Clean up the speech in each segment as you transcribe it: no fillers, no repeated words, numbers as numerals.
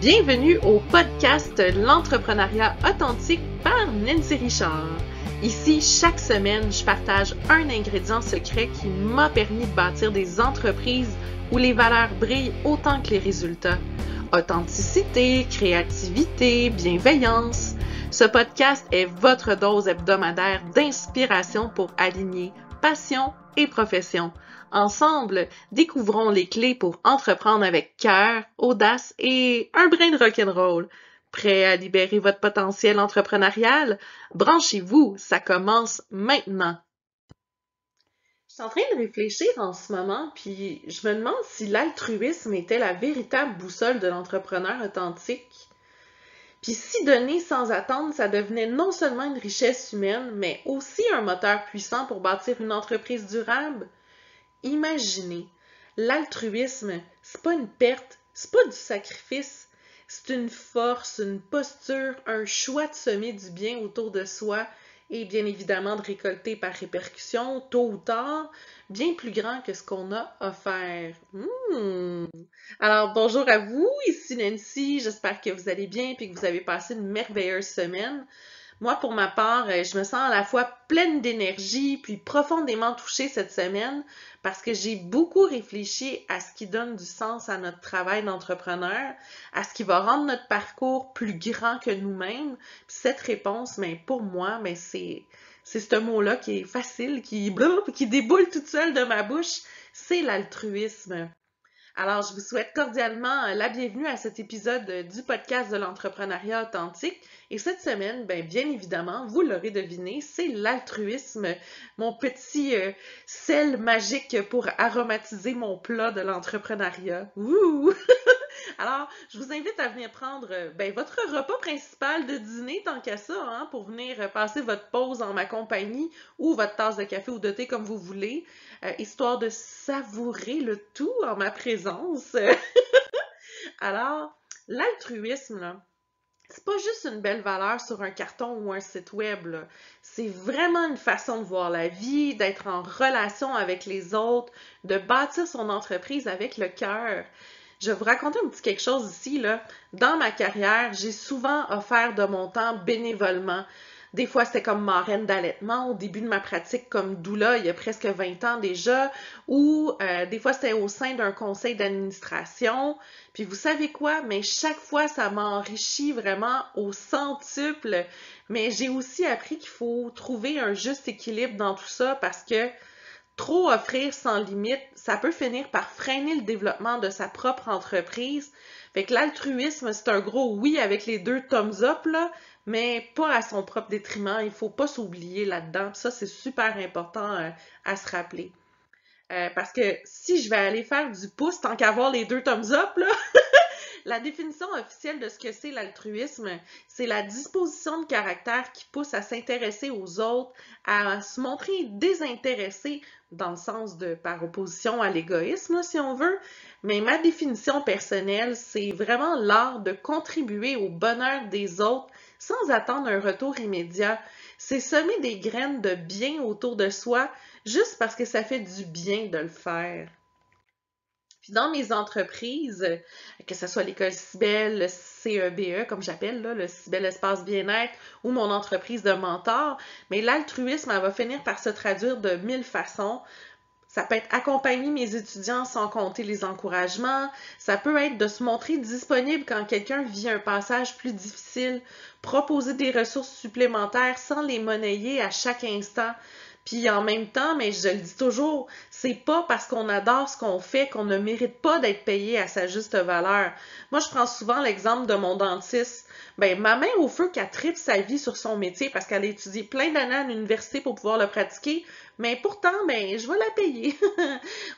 Bienvenue au podcast L'entrepreneuriat authentique par Nancy Richard. Ici, chaque semaine, je partage un ingrédient secret qui m'a permis de bâtir des entreprises où les valeurs brillent autant que les résultats. Authenticité, créativité, bienveillance. Ce podcast est votre dose hebdomadaire d'inspiration pour aligner passion et profession. Ensemble, découvrons les clés pour entreprendre avec cœur, audace et un brin de rock'n'roll. Prêt à libérer votre potentiel entrepreneurial? Branchez-vous, ça commence maintenant! Je suis en train de réfléchir en ce moment, puis je me demande si l'altruisme était la véritable boussole de l'entrepreneur authentique. Puis si donner sans attendre, ça devenait non seulement une richesse humaine, mais aussi un moteur puissant pour bâtir une entreprise durable. Imaginez, l'altruisme, c'est pas une perte, c'est pas du sacrifice, c'est une force, une posture, un choix de semer du bien autour de soi et bien évidemment de récolter par répercussion, tôt ou tard, bien plus grand que ce qu'on a offert. Alors bonjour à vous, ici Nancy, j'espère que vous allez bien et que vous avez passé une merveilleuse semaine. Moi, pour ma part, je me sens à la fois pleine d'énergie puis profondément touchée cette semaine parce que j'ai beaucoup réfléchi à ce qui donne du sens à notre travail d'entrepreneur, à ce qui va rendre notre parcours plus grand que nous-mêmes. Puis cette réponse, pour moi, c'est ce mot-là qui est facile, qui déboule toute seule de ma bouche, c'est l'altruisme. Alors, je vous souhaite cordialement la bienvenue à cet épisode du podcast de l'entrepreneuriat authentique. Et cette semaine, bien évidemment, vous l'aurez deviné, c'est l'altruisme, mon petit sel magique pour aromatiser mon plat de l'entrepreneuriat. Wouh! Alors, je vous invite à venir prendre votre repas principal de dîner, tant qu'à ça, hein, pour venir passer votre pause en ma compagnie ou votre tasse de café ou de thé comme vous voulez, histoire de savourer le tout en ma présence. Alors, l'altruisme, là, c'est pas juste une belle valeur sur un carton ou un site web, là. C'est vraiment une façon de voir la vie, d'être en relation avec les autres, de bâtir son entreprise avec le cœur. Je vais vous raconter un petit quelque chose ici, là. Dans ma carrière, j'ai souvent offert de mon temps bénévolement. Des fois, c'était comme marraine d'allaitement au début de ma pratique comme doula, il y a presque 20 ans déjà, ou des fois, c'était au sein d'un conseil d'administration. Puis vous savez quoi? Mais chaque fois, ça m'a enrichi vraiment au centuple. Mais j'ai aussi appris qu'il faut trouver un juste équilibre dans tout ça parce que trop offrir sans limite, ça peut finir par freiner le développement de sa propre entreprise. Fait que l'altruisme, c'est un gros oui avec les deux thumbs up, là, mais pas à son propre détriment. Il faut pas s'oublier là-dedans. Ça, c'est super important à se rappeler. Parce que si je vais aller faire du pouce tant qu'avoir les deux thumbs up, là, la définition officielle de ce que c'est l'altruisme, c'est la disposition de caractère qui pousse à s'intéresser aux autres, à se montrer désintéressé dans le sens de par opposition à l'égoïsme, si on veut. Mais ma définition personnelle, c'est vraiment l'art de contribuer au bonheur des autres sans attendre un retour immédiat. C'est semer des graines de bien autour de soi juste parce que ça fait du bien de le faire. Puis dans mes entreprises, que ce soit l'école Cybelle, le CEBE, comme j'appelle, là, le Cybelle Espace Bien-être, ou mon entreprise de mentor, mais l'altruisme, elle va finir par se traduire de 1000 façons. Ça peut être accompagner mes étudiants sans compter les encouragements. Ça peut être de se montrer disponible quand quelqu'un vit un passage plus difficile. Proposer des ressources supplémentaires sans les monnayer à chaque instant. Puis en même temps, mais je le dis toujours, c'est pas parce qu'on adore ce qu'on fait qu'on ne mérite pas d'être payé à sa juste valeur. Moi, je prends souvent l'exemple de mon dentiste. Ma main au feu qu'elle tripe sa vie sur son métier parce qu'elle a étudié plein d'années à l'université pour pouvoir le pratiquer, mais pourtant, je vais la payer.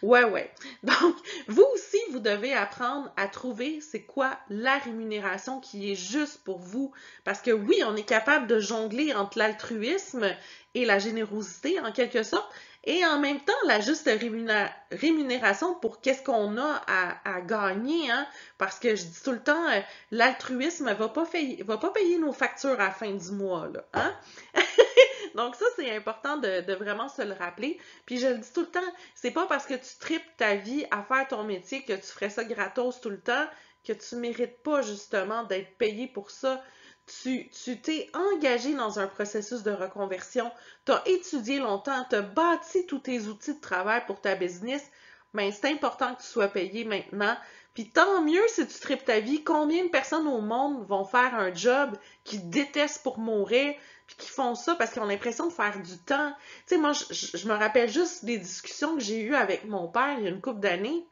Ouais. Donc, vous aussi, vous devez apprendre à trouver c'est quoi la rémunération qui est juste pour vous. Parce que oui, on est capable de jongler entre l'altruisme et la générosité, en quelque sorte, et en même temps, la juste rémunération pour qu'est-ce qu'on a à gagner, hein? Parce que je dis tout le temps, l'altruisme va pas payer nos factures à la fin du mois, là, hein? Donc ça, c'est important de vraiment se le rappeler. Puis je le dis tout le temps, c'est pas parce que tu tripes ta vie à faire ton métier que tu ferais ça gratos tout le temps que tu mérites pas justement d'être payé pour ça. Tu t'es engagé dans un processus de reconversion, tu as étudié longtemps, tu as bâti tous tes outils de travail pour ta business, mais c'est important que tu sois payé maintenant. Puis tant mieux si tu tripes ta vie. Combien de personnes au monde vont faire un job qu'ils détestent pour mourir, puis qui font ça parce qu'ils ont l'impression de faire du temps. Tu sais, moi, je me rappelle juste des discussions que j'ai eues avec mon père il y a une couple d'années.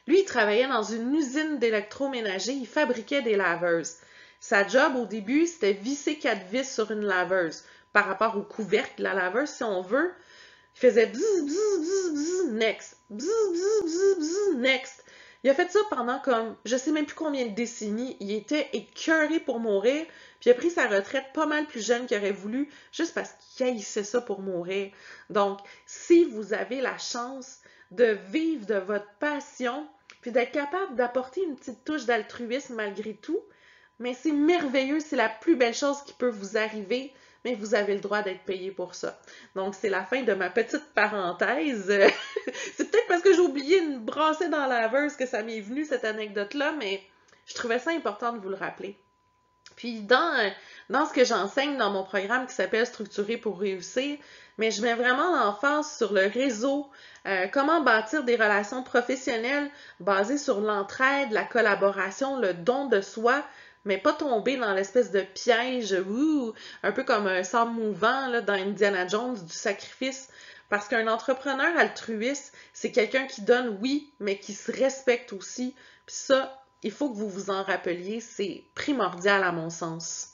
Lui, il travaillait dans une usine d'électroménager, il fabriquait des laveuses. Sa job au début, c'était visser 4 vis sur une laveuse par rapport au couvercle de la laveuse, si on veut. Il faisait bzz, bzz, bzz, bzz, next, bzz, bzz, bzz, bzz, next. Il a fait ça pendant comme, je sais même plus combien de décennies. Il était écœuré pour mourir, puis il a pris sa retraite pas mal plus jeune qu'il aurait voulu, juste parce qu'il haïssait ça pour mourir. Donc, si vous avez la chance de vivre de votre passion, puis d'être capable d'apporter une petite touche d'altruisme malgré tout, mais c'est merveilleux, c'est la plus belle chose qui peut vous arriver, mais vous avez le droit d'être payé pour ça. Donc, c'est la fin de ma petite parenthèse. C'est peut-être parce que j'ai oublié de me brasser dans la laveuse que ça m'est venu, cette anecdote-là, mais je trouvais ça important de vous le rappeler. Puis, dans ce que j'enseigne dans mon programme qui s'appelle Structurer pour réussir, mais je mets vraiment l'emphase sur le réseau, comment bâtir des relations professionnelles basées sur l'entraide, la collaboration, le don de soi, mais pas tomber dans l'espèce de piège, un peu comme un sable mouvant là, dans Indiana Jones, du sacrifice. Parce qu'un entrepreneur altruiste, c'est quelqu'un qui donne, oui, mais qui se respecte aussi. Puis ça, il faut que vous vous en rappeliez, c'est primordial à mon sens.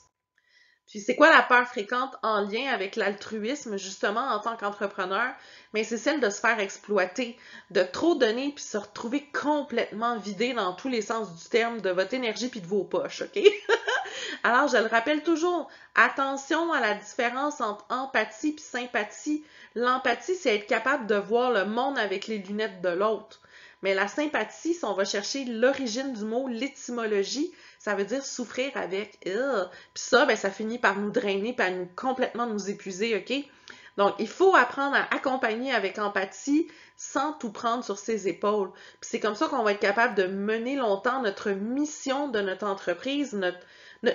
Puis c'est quoi la peur fréquente en lien avec l'altruisme, justement, en tant qu'entrepreneur? Mais c'est celle de se faire exploiter, de trop donner puis se retrouver complètement vidé dans tous les sens du terme de votre énergie puis de vos poches, OK? Alors, je le rappelle toujours, attention à la différence entre empathie puis sympathie. L'empathie, c'est être capable de voir le monde avec les lunettes de l'autre. Mais la sympathie, si on va chercher l'origine du mot, l'étymologie, ça veut dire souffrir avec. Puis ça, ben, ça finit par nous drainer, par complètement nous épuiser, OK? Donc, il faut apprendre à accompagner avec empathie sans tout prendre sur ses épaules. Puis c'est comme ça qu'on va être capable de mener longtemps notre mission de notre entreprise, notre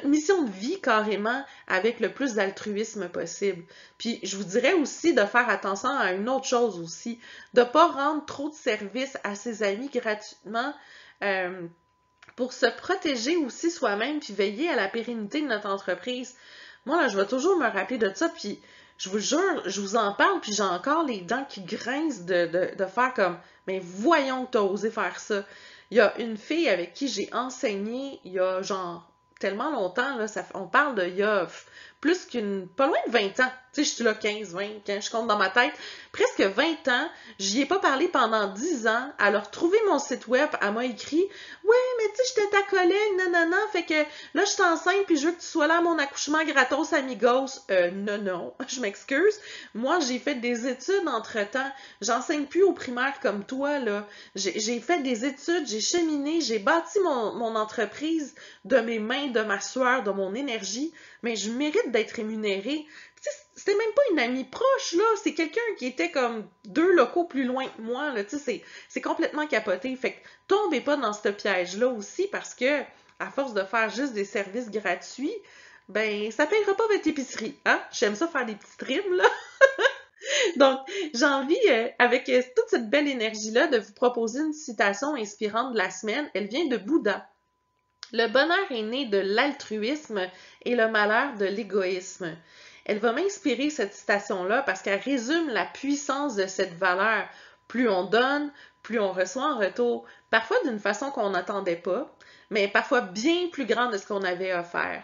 mission de vie carrément avec le plus d'altruisme possible. Puis je vous dirais aussi de faire attention à une autre chose aussi, de ne pas rendre trop de services à ses amis gratuitement pour se protéger aussi soi-même puis veiller à la pérennité de notre entreprise. Moi, là, je vais toujours me rappeler de ça, puis je vous jure, je vous en parle, puis j'ai encore les dents qui grincent de faire comme, mais voyons que tu as osé faire ça. Il y a une fille avec qui j'ai enseigné il y a genre tellement longtemps, là, on parle de il y a plus pas loin de 20 ans. Tu sais, je suis là 15, 20, quand je compte dans ma tête. Presque 20 ans, j'y ai pas parlé pendant 10 ans. Elle a retrouvé mon site web, elle m'a écrit « Ouais, mais tu sais, j'étais ta collègue, nanana, fait que là, je suis enceinte puis je veux que tu sois là à mon accouchement gratos, amigos. » Non, je m'excuse. Moi, j'ai fait des études entre-temps. J'enseigne plus au primaire comme toi, là. J'ai fait des études, j'ai cheminé, j'ai bâti mon entreprise de mes mains, de ma sueur, de mon énergie, mais je mérite d'être rémunérée. C'était même pas une amie proche, là. C'est quelqu'un qui était comme 2 locaux plus loin que moi, là. Tu sais, c'est complètement capoté. Fait que tombez pas dans ce piège-là aussi parce que, à force de faire juste des services gratuits, ben, ça paiera pas votre épicerie, hein? J'aime ça faire des petites rimes, là. Donc, j'ai envie, avec toute cette belle énergie-là, de vous proposer une citation inspirante de la semaine. Elle vient de Bouddha. Le bonheur est né de l'altruisme et le malheur de l'égoïsme. Elle va m'inspirer cette citation-là parce qu'elle résume la puissance de cette valeur. Plus on donne, plus on reçoit en retour, parfois d'une façon qu'on n'attendait pas, mais parfois bien plus grande de ce qu'on avait offert.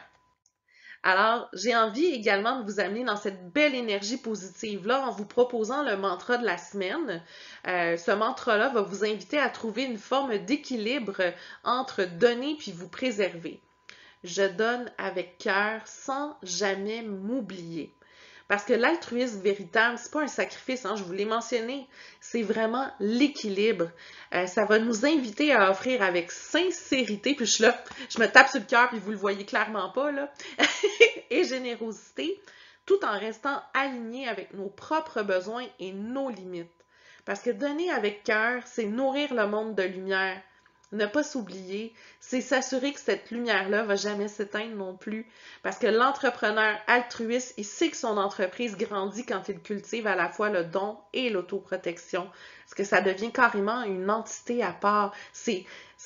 Alors, j'ai envie également de vous amener dans cette belle énergie positive-là en vous proposant le mantra de la semaine. Ce mantra-là va vous inviter à trouver une forme d'équilibre entre donner puis vous préserver. Je donne avec cœur sans jamais m'oublier. Parce que l'altruisme véritable, c'est pas un sacrifice, hein, je vous l'ai mentionné, c'est vraiment l'équilibre. Ça va nous inviter à offrir avec sincérité, puis je suis là, je me tape sur le cœur, puis vous le voyez clairement pas, là, et générosité, tout en restant aligné avec nos propres besoins et nos limites. Parce que donner avec cœur, c'est nourrir le monde de lumière. ne pas s'oublier, c'est s'assurer que cette lumière-là va jamais s'éteindre non plus. Parce que l'entrepreneur altruiste, il sait que son entreprise grandit quand il cultive à la fois le don et l'autoprotection. Parce que ça devient carrément une entité à part. C'est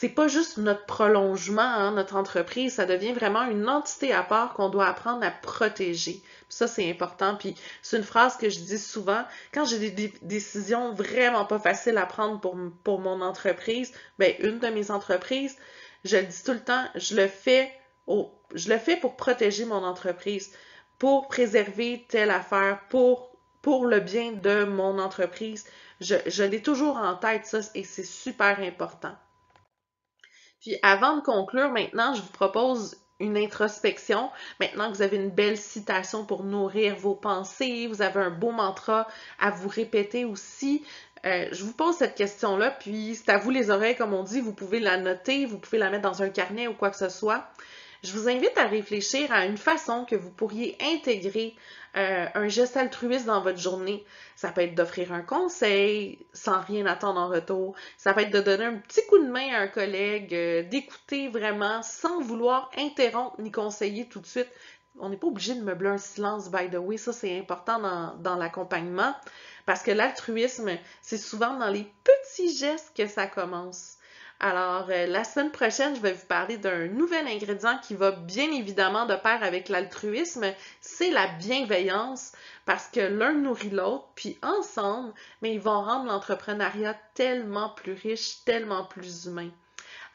pas juste notre prolongement, hein, notre entreprise, ça devient vraiment une entité à part qu'on doit apprendre à protéger. Puis ça, c'est important. Puis c'est une phrase que je dis souvent. Quand j'ai des décisions vraiment pas faciles à prendre pour mon entreprise, ben une de mes entreprises, je le dis tout le temps, je le fais pour protéger mon entreprise, pour préserver telle affaire, pour le bien de mon entreprise. Je l'ai toujours en tête, ça, et c'est super important. Puis avant de conclure, maintenant, je vous propose une introspection. Maintenant que vous avez une belle citation pour nourrir vos pensées, vous avez un beau mantra à vous répéter aussi, je vous pose cette question-là, puis c'est à vous les oreilles, comme on dit, vous pouvez la noter, vous pouvez la mettre dans un carnet ou quoi que ce soit. Je vous invite à réfléchir à une façon que vous pourriez intégrer un geste altruiste dans votre journée. Ça peut être d'offrir un conseil sans rien attendre en retour. Ça peut être de donner un petit coup de main à un collègue, d'écouter vraiment sans vouloir interrompre ni conseiller tout de suite. On n'est pas obligé de meubler un silence, by the way. Ça, c'est important dans l'accompagnement parce que l'altruisme, c'est souvent dans les petits gestes que ça commence. Alors, la semaine prochaine, je vais vous parler d'un nouvel ingrédient qui va bien évidemment de pair avec l'altruisme, c'est la bienveillance, parce que l'un nourrit l'autre, puis ensemble, mais ils vont rendre l'entrepreneuriat tellement plus riche, tellement plus humain.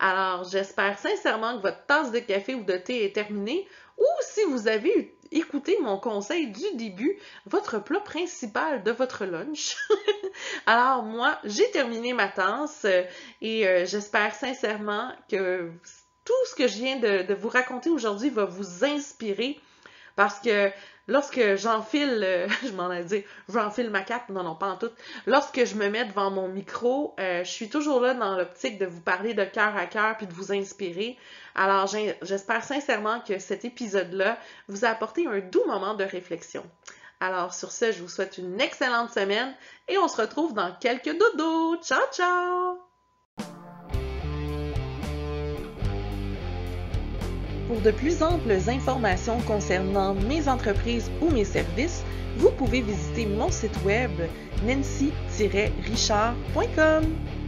Alors, j'espère sincèrement que votre tasse de café ou de thé est terminée, ou si vous avez écouté mon conseil du début, votre plat principal de votre lunch. Alors, moi, j'ai terminé ma tasse et j'espère sincèrement que tout ce que je viens de vous raconter aujourd'hui va vous inspirer parce que lorsque j'enfile, je m'en ai dit, j'enfile ma cape, non, pas en tout. Lorsque je me mets devant mon micro, je suis toujours là dans l'optique de vous parler de cœur à cœur puis de vous inspirer. Alors, j'espère sincèrement que cet épisode-là vous a apporté un doux moment de réflexion. Alors, sur ce, je vous souhaite une excellente semaine et on se retrouve dans quelques dodos. Ciao, ciao! Pour de plus amples informations concernant mes entreprises ou mes services, vous pouvez visiter mon site web nancy-richard.com.